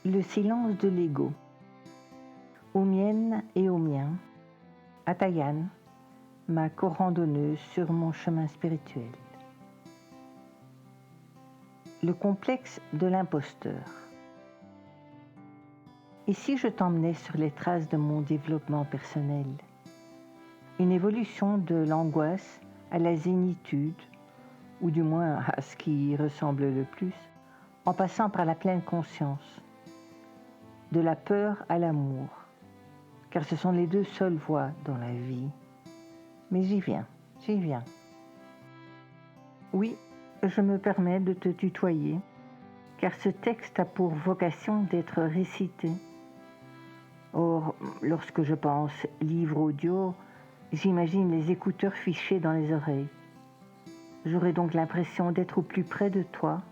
Le silence de l'ego. Aux miennes et aux miens, à Taïane, ma co-randonneuse sur mon chemin spirituel. Le complexe de l'imposteur. Ici, je t'emmenais sur les traces de mon développement personnel. Une évolution de l'angoisse à la zénitude, ou du moins à ce qui y ressemble le plus, en passant par la pleine conscience. De la peur à l'amour, car ce sont les deux seules voies dans la vie. Mais j'y viens. Oui, je me permets de te tutoyer, car ce texte a pour vocation d'être récité. Or, lorsque je pense livre audio, j'imagine les écouteurs fichés dans les oreilles. J'aurai donc l'impression d'être au plus près de toi,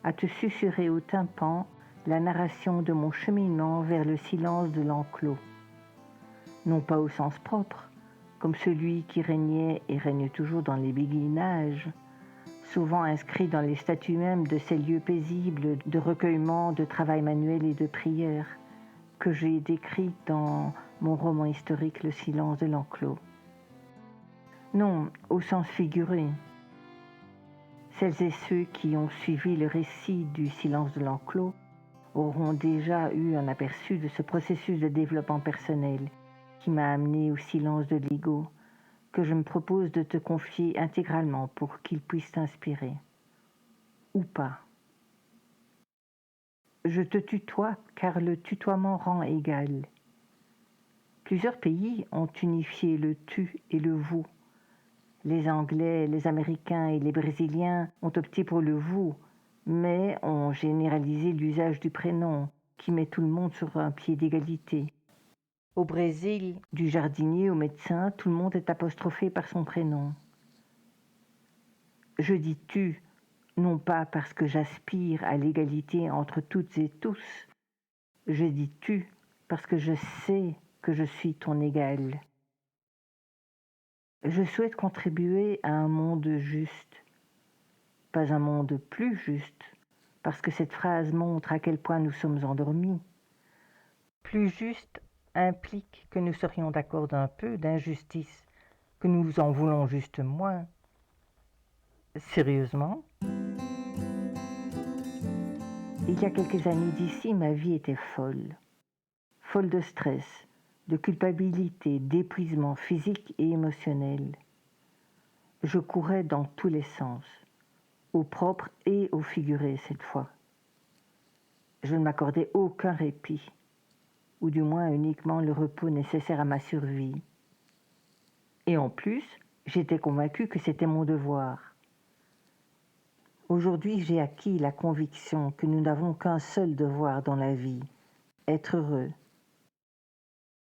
à te susurrer au tympan la narration de mon cheminement vers le silence de l'enclos. Non pas au sens propre, comme celui qui régnait et règne toujours dans les béguinages, souvent inscrit dans les statuts mêmes de ces lieux paisibles de recueillement, de travail manuel et de prière, que j'ai décrit dans mon roman historique Le silence de l'enclos. Non, au sens figuré. Celles et ceux qui ont suivi le récit du silence de l'enclos auront déjà eu un aperçu de ce processus de développement personnel qui m'a amené au silence de l'ego, que je me propose de te confier intégralement pour qu'il puisse t'inspirer. Ou pas. Je te tutoie car le tutoiement rend égal. Plusieurs pays ont unifié le tu et le vous. Les Anglais, les Américains et les Brésiliens ont opté pour le vous, mais ont généralisé l'usage du prénom, qui met tout le monde sur un pied d'égalité. Au Brésil, du jardinier au médecin, tout le monde est apostrophé par son prénom. Je dis tu, non pas parce que j'aspire à l'égalité entre toutes et tous. Je dis tu parce que je sais que je suis ton égal. Je souhaite contribuer à un monde juste, pas un monde plus juste, parce que cette phrase montre à quel point nous sommes endormis. Plus juste implique que nous serions d'accord d'un peu d'injustice, que nous en voulons juste moins. Sérieusement ? Il y a quelques années d'ici, ma vie était folle. Folle de stress, de culpabilité, d'épuisement physique et émotionnel. Je courais dans tous les sens, au propre et au figuré cette fois. Je ne m'accordais aucun répit, ou du moins uniquement le repos nécessaire à ma survie. Et en plus, j'étais convaincue que c'était mon devoir. Aujourd'hui, j'ai acquis la conviction que nous n'avons qu'un seul devoir dans la vie, être heureux.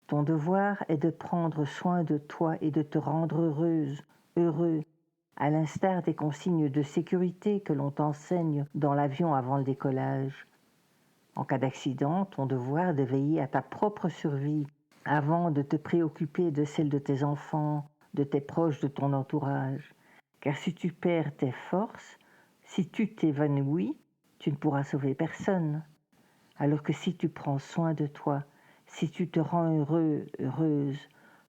Ton devoir est de prendre soin de toi et de te rendre heureuse, heureux, à l'instar des consignes de sécurité que l'on t'enseigne dans l'avion avant le décollage. En cas d'accident, ton devoir est de veiller à ta propre survie avant de te préoccuper de celle de tes enfants, de tes proches, de ton entourage. Car si tu perds tes forces, si tu t'évanouis, tu ne pourras sauver personne. Alors que si tu prends soin de toi, si tu te rends heureux, heureuse,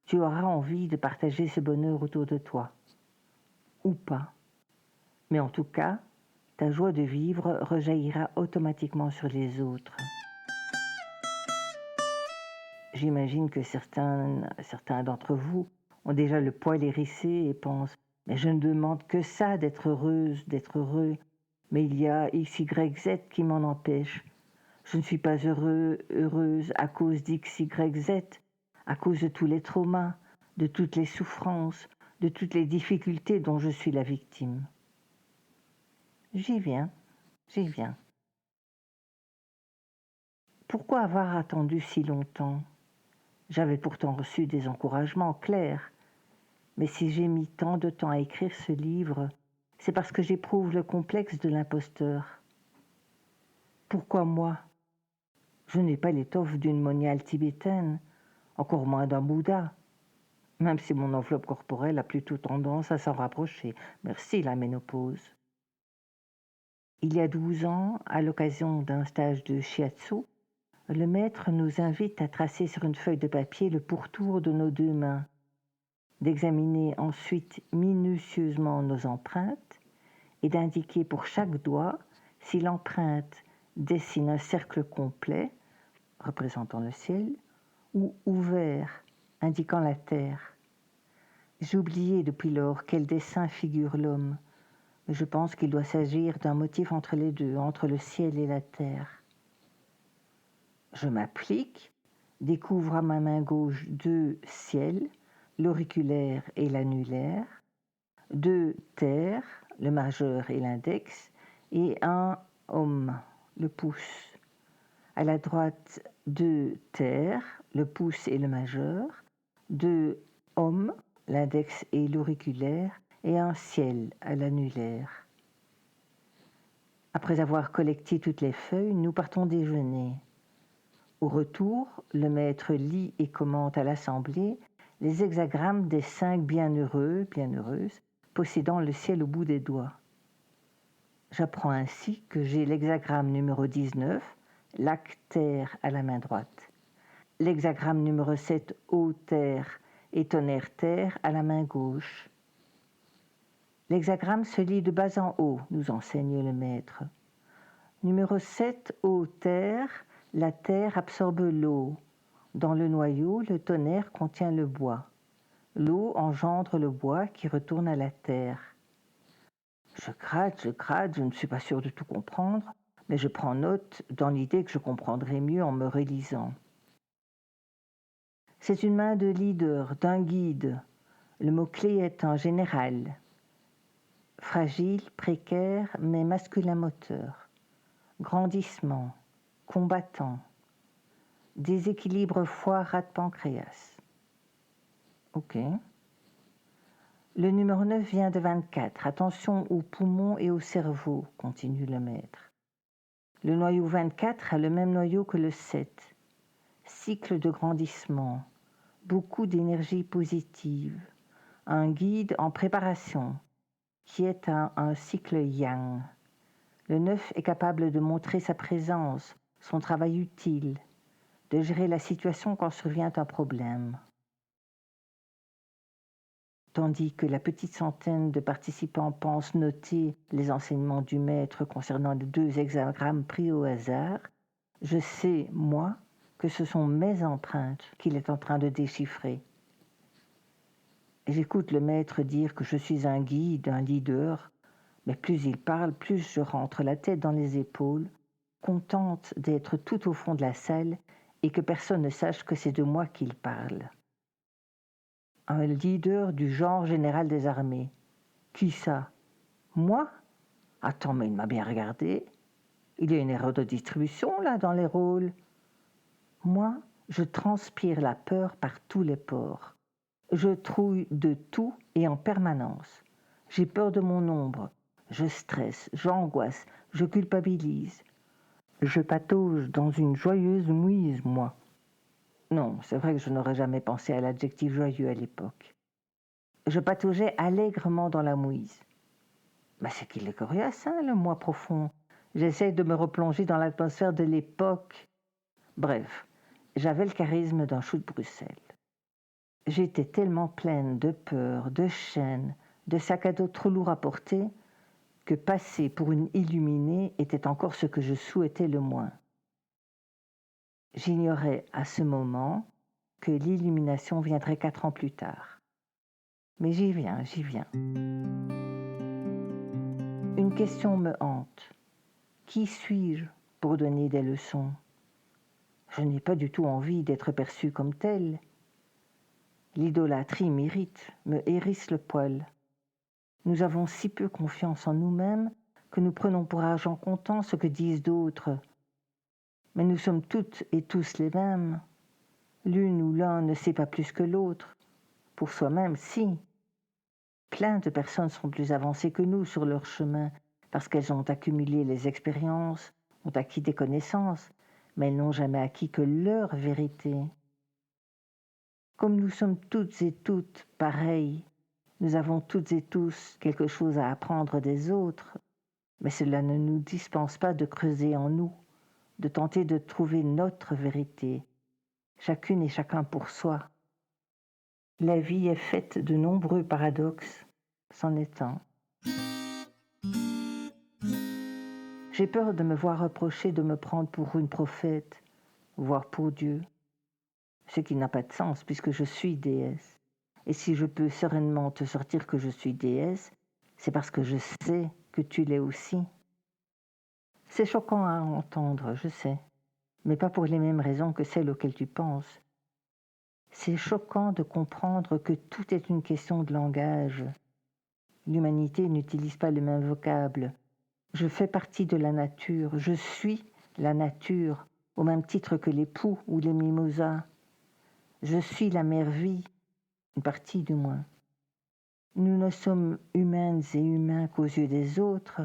tu auras envie de partager ce bonheur autour de toi. Ou pas. Mais en tout cas, ta joie de vivre rejaillira automatiquement sur les autres. J'imagine que certains d'entre vous ont déjà le poil hérissé et pensent « Mais je ne demande que ça, d'être heureuse, d'être heureux. Mais il y a X, Y, Z qui m'en empêche. Je ne suis pas heureuse à cause d'X, Y, Z, à cause de tous les traumas, de toutes les souffrances, de toutes les difficultés dont je suis la victime. » J'y viens. Pourquoi avoir attendu si longtemps ? J'avais pourtant reçu des encouragements clairs. Mais si j'ai mis tant de temps à écrire ce livre, c'est parce que j'éprouve le complexe de l'imposteur. Pourquoi moi ? Je n'ai pas l'étoffe d'une moniale tibétaine, encore moins d'un Bouddha, même si mon enveloppe corporelle a plutôt tendance à s'en rapprocher. Merci la ménopause. Il y a 12 ans, à l'occasion d'un stage de shiatsu, le maître nous invite à tracer sur une feuille de papier le pourtour de nos deux mains, d'examiner ensuite minutieusement nos empreintes et d'indiquer pour chaque doigt si l'empreinte dessine un cercle complet, représentant le ciel, ou ouvert, indiquant la terre. J'ai oublié depuis lors quel dessin figure l'homme, mais je pense qu'il doit s'agir d'un motif entre les deux, entre le ciel et la terre. Je m'applique, découvre à ma main gauche 2 ciels, l'auriculaire et l'annulaire, 2 terres, le majeur et l'index, et un homme, le pouce. À la droite, 2 terres, le pouce et le majeur, 2 hommes, l'index et l'auriculaire, et un ciel à l'annulaire. Après avoir collecté toutes les feuilles, nous partons déjeuner. Au retour, le maître lit et commente à l'assemblée les hexagrammes des 5 bienheureux, bienheureuses, possédant le ciel au bout des doigts. J'apprends ainsi que j'ai l'hexagramme numéro 19, lac terre à la main droite, l'hexagramme numéro 7, eau terre et tonnerre terre à la main gauche. L'hexagramme se lit de bas en haut, nous enseigne le maître. Numéro 7, eau terre, la terre absorbe l'eau. Dans le noyau, le tonnerre contient le bois. L'eau engendre le bois qui retourne à la terre. Je gratte, je ne suis pas sûre de tout comprendre, mais je prends note dans l'idée que je comprendrai mieux en me relisant. C'est une main de leader, d'un guide. Le mot-clé est un général. Fragile, précaire, mais masculin moteur. Grandissement, combattant. Déséquilibre foie-rate-pancréas. Ok. Le numéro 9 vient de 24. Attention aux poumons et au cerveau, continue le maître. Le noyau 24 a le même noyau que le 7. Cycle de grandissement, beaucoup d'énergie positive, un guide en préparation, qui est un cycle yang. Le 9 est capable de montrer sa présence, son travail utile, de gérer la situation quand survient un problème. Tandis que la petite centaine de participants pensent noter les enseignements du maître concernant les 2 hexagrammes pris au hasard, je sais, moi, que ce sont mes empreintes qu'il est en train de déchiffrer. J'écoute le maître dire que je suis un guide, un leader, mais plus il parle, plus je rentre la tête dans les épaules, contente d'être tout au fond de la salle et que personne ne sache que c'est de moi qu'il parle. Un leader du genre général des armées. Qui ça? Moi? Attends, mais il m'a bien regardé. Il y a une erreur de distribution, là, dans les rôles. Moi, je transpire la peur par tous les pores. Je trouille de tout et en permanence. J'ai peur de mon ombre. Je stresse, j'angoisse, je culpabilise. Je patauge dans une joyeuse mouise, moi. Non, c'est vrai que je n'aurais jamais pensé à l'adjectif joyeux à l'époque. Je pataugeais allègrement dans la mouise. Mais c'est qu'il est coriace, hein, le moi profond. J'essaye de me replonger dans l'atmosphère de l'époque. Bref, j'avais le charisme d'un chou de Bruxelles. J'étais tellement pleine de peur, de chaînes, de sacs à dos trop lourds à porter, que passer pour une illuminée était encore ce que je souhaitais le moins. J'ignorais à ce moment que l'illumination viendrait 4 ans plus tard. Mais j'y viens. Une question me hante. Qui suis-je pour donner des leçons? Je n'ai pas du tout envie d'être perçue comme telle. L'idolâtrie m'irrite, me hérisse le poil. Nous avons si peu confiance en nous-mêmes que nous prenons pour argent comptant ce que disent d'autres. Mais nous sommes toutes et tous les mêmes. L'une ou l'un ne sait pas plus que l'autre. Pour soi-même, si. Plein de personnes sont plus avancées que nous sur leur chemin parce qu'elles ont accumulé les expériences, ont acquis des connaissances, mais elles n'ont jamais acquis que leur vérité. Comme nous sommes toutes et toutes pareilles, nous avons toutes et tous quelque chose à apprendre des autres. Mais cela ne nous dispense pas de creuser en nous, de tenter de trouver notre vérité, chacune et chacun pour soi. La vie est faite de nombreux paradoxes, c'en est un. J'ai peur de me voir reprocher de me prendre pour une prophète, voire pour Dieu, ce qui n'a pas de sens puisque je suis déesse. Et si je peux sereinement te sortir que je suis déesse, c'est parce que je sais que tu l'es aussi. C'est choquant à entendre, je sais, mais pas pour les mêmes raisons que celles auxquelles tu penses. C'est choquant de comprendre que tout est une question de langage. L'humanité n'utilise pas le même vocable. Je fais partie de la nature, je suis la nature, au même titre que les poux ou les mimosas. Je suis la mère-vie, une partie du moins. Nous ne sommes humaines et humains qu'aux yeux des autres.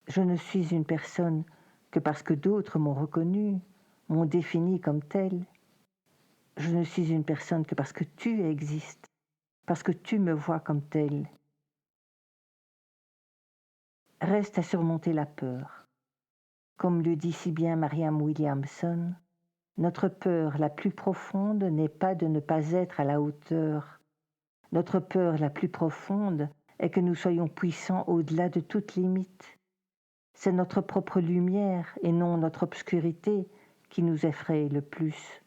Je ne suis une personne que parce que d'autres m'ont reconnue, m'ont définie comme telle. Je ne suis une personne que parce que tu existes, parce que tu me vois comme telle. Reste à surmonter la peur. Comme le dit si bien Marianne Williamson, notre peur la plus profonde n'est pas de ne pas être à la hauteur. Notre peur la plus profonde est que nous soyons puissants au-delà de toute limite. C'est notre propre lumière et non notre obscurité qui nous effraie le plus.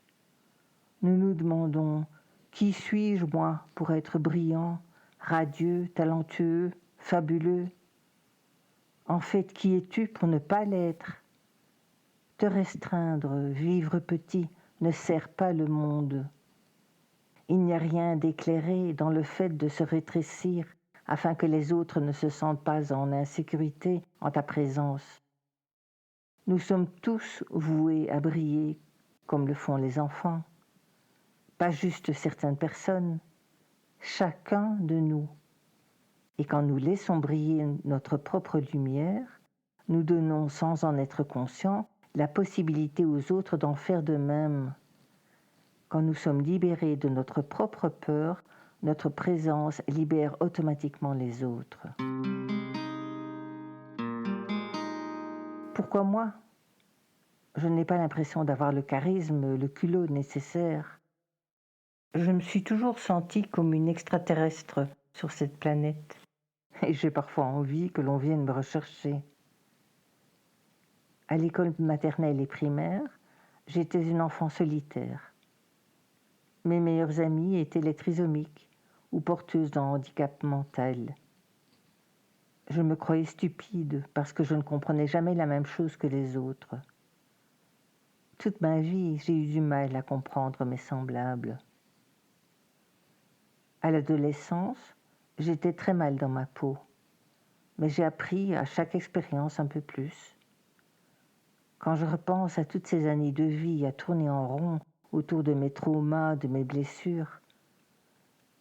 Nous nous demandons « Qui suis-je, moi, pour être brillant, radieux, talentueux, fabuleux ?» En fait, qui es-tu pour ne pas l'être ? Te restreindre, vivre petit, ne sert pas le monde. Il n'y a rien d'éclairé dans le fait de se rétrécir afin que les autres ne se sentent pas en insécurité en ta présence. Nous sommes tous voués à briller comme le font les enfants. Pas juste certaines personnes, chacun de nous. Et quand nous laissons briller notre propre lumière, nous donnons, sans en être conscients, la possibilité aux autres d'en faire de même. Quand nous sommes libérés de notre propre peur, notre présence libère automatiquement les autres. Pourquoi moi ? Je n'ai pas l'impression d'avoir le charisme, le culot nécessaire. Je me suis toujours sentie comme une extraterrestre sur cette planète. Et j'ai parfois envie que l'on vienne me rechercher. À l'école maternelle et primaire, j'étais une enfant solitaire. Mes meilleures amies étaient les trisomiques ou porteuses d'un handicap mental. Je me croyais stupide parce que je ne comprenais jamais la même chose que les autres. Toute ma vie, j'ai eu du mal à comprendre mes semblables. À l'adolescence, j'étais très mal dans ma peau, mais j'ai appris à chaque expérience un peu plus. Quand je repense à toutes ces années de vie à tourner en rond autour de mes traumas, de mes blessures,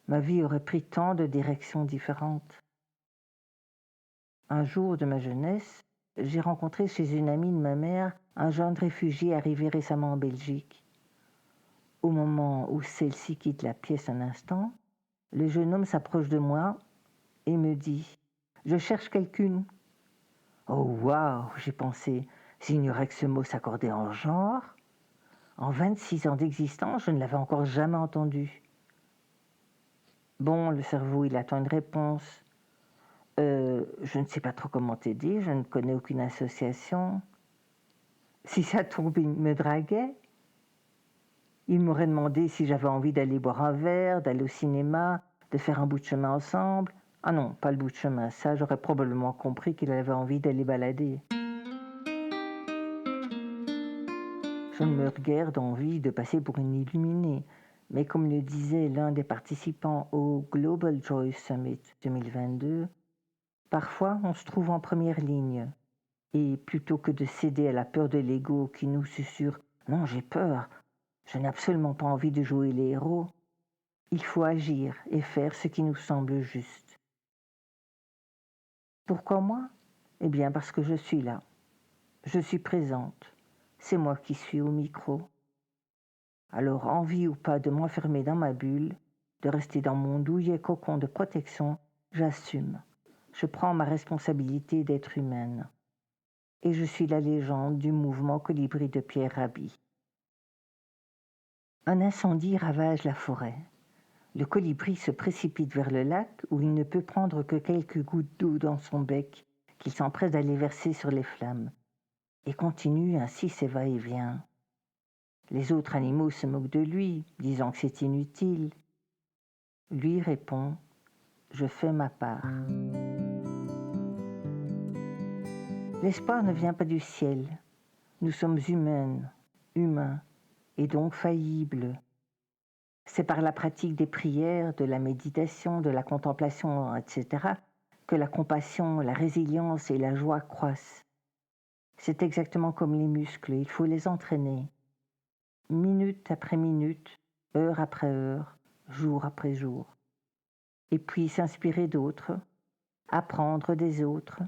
ma vie aurait pris tant de directions différentes. Un jour de ma jeunesse, j'ai rencontré chez une amie de ma mère un jeune réfugié arrivé récemment en Belgique. Au moment où celle-ci quitte la pièce un instant, le jeune homme s'approche de moi et me dit « Je cherche quelqu'une ». Oh waouh, j'ai pensé, j'ignorais que ce mot s'accordait en genre. En 26 ans d'existence, je ne l'avais encore jamais entendu. Bon, le cerveau, il attend une réponse. Je ne sais pas trop comment t'aider, je ne connais aucune association. Si ça tombe, il me draguait. Il m'aurait demandé si j'avais envie d'aller boire un verre, d'aller au cinéma, de faire un bout de chemin ensemble. Ah non, pas le bout de chemin, ça j'aurais probablement compris qu'il avait envie d'aller balader. Je ne meurs guère d'envie de passer pour une illuminée, mais comme le disait l'un des participants au Global Joy Summit 2022, parfois on se trouve en première ligne. Et plutôt que de céder à la peur de l'ego qui nous susurre « Non, j'ai peur, je n'ai absolument pas envie de jouer les héros », il faut agir et faire ce qui nous semble juste. Pourquoi moi ? Eh bien parce que je suis là. Je suis présente. C'est moi qui suis au micro. Alors envie ou pas de m'enfermer dans ma bulle, de rester dans mon douillet cocon de protection, j'assume. je prends ma responsabilité d'être humaine. Et je suis la légende du mouvement Colibri de Pierre Rabhi. Un incendie ravage la forêt. Le colibri se précipite vers le lac où il ne peut prendre que quelques gouttes d'eau dans son bec qu'il s'empresse d'aller verser sur les flammes et continue ainsi ses va-et-vient. Les autres animaux se moquent de lui, disant que c'est inutile. Lui répond « Je fais ma part ». L'espoir ne vient pas du ciel. Nous sommes humains, et donc faillibles. C'est par la pratique des prières, de la méditation, de la contemplation, etc., que la compassion, la résilience et la joie croissent. C'est exactement comme les muscles, il faut les entraîner. Minute après minute, heure après heure, jour après jour. Et puis s'inspirer d'autres, apprendre des autres.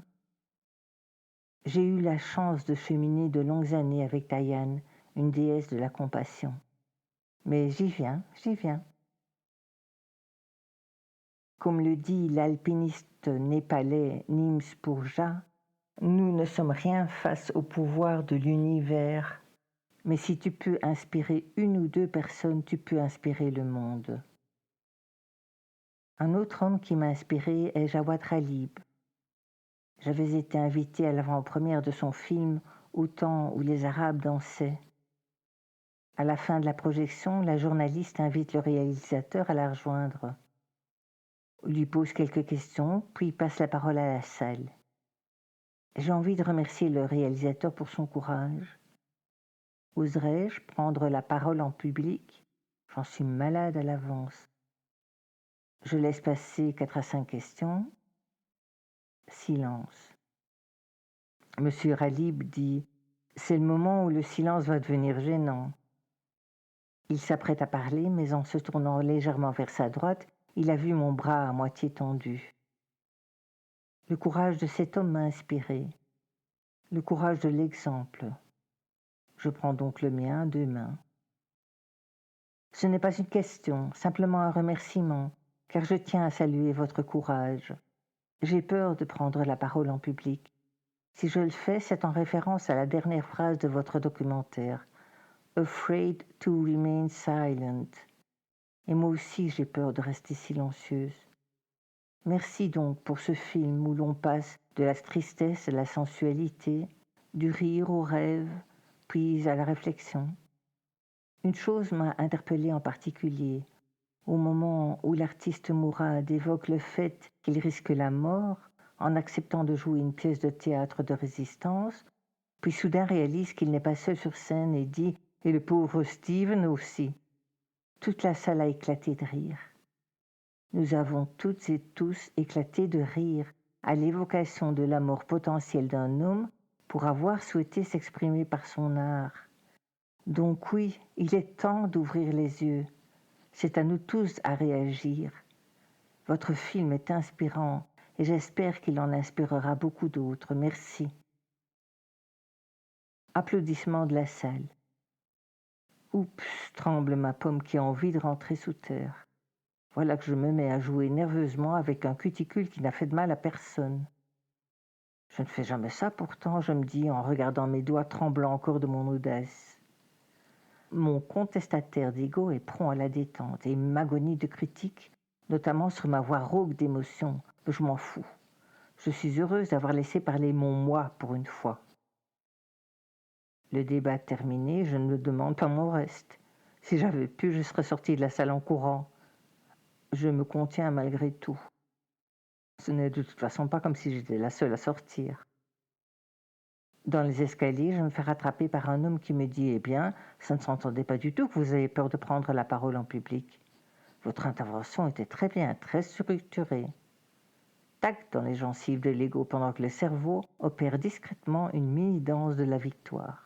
J'ai eu la chance de cheminer de longues années avec Diane, une déesse de la compassion. Mais j'y viens. Comme le dit l'alpiniste népalais Nims Purja, nous ne sommes rien face au pouvoir de l'univers, mais si tu peux inspirer une ou deux personnes, tu peux inspirer le monde. Un autre homme qui m'a inspiré est Jawad Khalib. J'avais été invitée à l'avant-première de son film Au temps où les Arabes dansaient. À la fin de la projection, la journaliste invite le réalisateur à la rejoindre. Il lui pose quelques questions, puis passe la parole à la salle. J'ai envie de remercier le réalisateur pour son courage. Oserais-je prendre la parole en public ? J'en suis malade à l'avance. Je laisse passer 4 à 5 questions. Silence. Monsieur Ralib dit « C'est le moment où le silence va devenir gênant ». Il s'apprête à parler, mais en se tournant légèrement vers sa droite, il a vu mon bras à moitié tendu. Le courage de cet homme m'a inspiré. Le courage de l'exemple. Je prends donc le mien, 2 mains. Ce n'est pas une question, simplement un remerciement, car je tiens à saluer votre courage. J'ai peur de prendre la parole en public. Si je le fais, c'est en référence à la dernière phrase de votre documentaire, « Afraid to remain silent ». Et moi aussi, j'ai peur de rester silencieuse. Merci donc pour ce film où l'on passe de la tristesse à la sensualité, du rire au rêve, puis à la réflexion. Une chose m'a interpellée en particulier. Au moment où l'artiste Mourad évoque le fait qu'il risque la mort en acceptant de jouer une pièce de théâtre de résistance, puis soudain réalise qu'il n'est pas seul sur scène et dit « Et le pauvre Steven aussi ». Toute la salle a éclaté de rire. Nous avons toutes et tous éclaté de rire à l'évocation de la mort potentielle d'un homme pour avoir souhaité s'exprimer par son art. Donc oui, il est temps d'ouvrir les yeux. C'est à nous tous à réagir. Votre film est inspirant et j'espère qu'il en inspirera beaucoup d'autres. Merci. Applaudissements de la salle. Oups, tremble ma pomme qui a envie de rentrer sous terre. Voilà que je me mets à jouer nerveusement avec un cuticule qui n'a fait de mal à personne. Je ne fais jamais ça pourtant, je me dis en regardant mes doigts tremblant encore de mon audace. Mon contestataire d'ego est prompt à la détente et m'agonie de critiques, notamment sur ma voix rauque d'émotion. Je m'en fous. Je suis heureuse d'avoir laissé parler mon moi pour une fois. Le débat terminé, je ne me demande pas mon reste. Si j'avais pu, je serais sortie de la salle en courant. Je me contiens malgré tout. Ce n'est de toute façon pas comme si j'étais la seule à sortir. Dans les escaliers, je me fais rattraper par un homme qui me dit « Eh bien, ça ne s'entendait pas du tout que vous ayez peur de prendre la parole en public. Votre intervention était très bien, très structurée. » Tac dans les gencives de l'ego pendant que le cerveau opère discrètement une mini-danse de la victoire.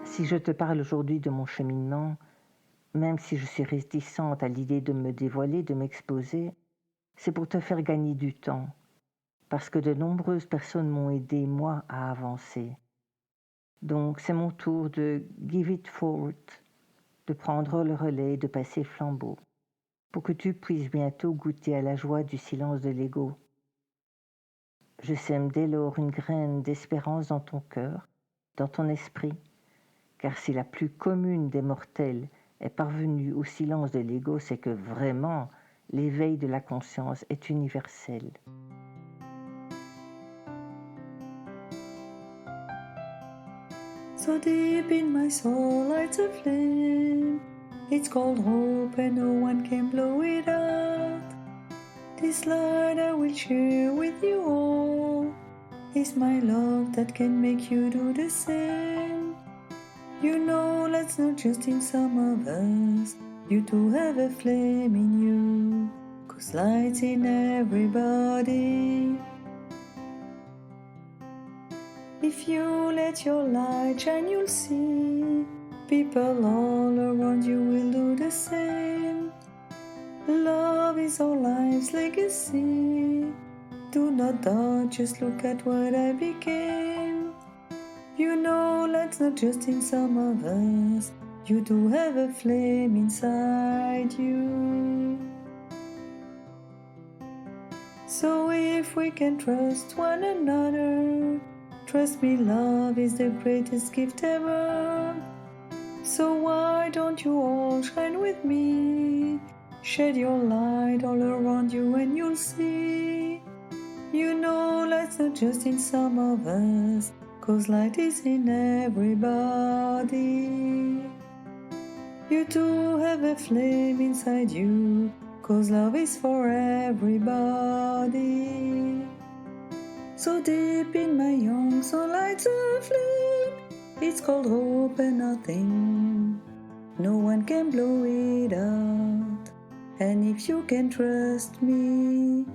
Si je te parle aujourd'hui de mon cheminement, même si je suis réticente à l'idée de me dévoiler, de m'exposer, c'est pour te faire gagner du temps, parce que de nombreuses personnes m'ont aidé, moi, à avancer. Donc c'est mon tour de give it forward, de prendre le relais et de passer flambeau. pour que tu puisses bientôt goûter à la joie du silence de l'ego. Je sème dès lors une graine d'espérance dans ton cœur, dans ton esprit, car si la plus commune des mortels est parvenue au silence de l'ego, c'est que vraiment l'éveil de la conscience est universel. So deep in my soul lights a flame. It's called hope and no one can blow it out. This light I will share with you all. It's my love that can make you do the same. You know that's not just in some of us. You too have a flame in you, 'cause light's in everybody. If you let your light shine, you'll see people all around you will do the same. Love is our life's legacy. Do not doubt, just look at what I became. You know light's not just in some of us. You do have a flame inside you. So if we can trust one another, trust me, love is the greatest gift ever. So why don't you all shine with me? Shed your light all around you and you'll see. You know light's not just in some of us, 'cause light is in everybody. You too have a flame inside you, 'cause love is for everybody. So deep in my young soul lights a flame. It's called hope and nothing. No one can blow it out. And if you can trust me,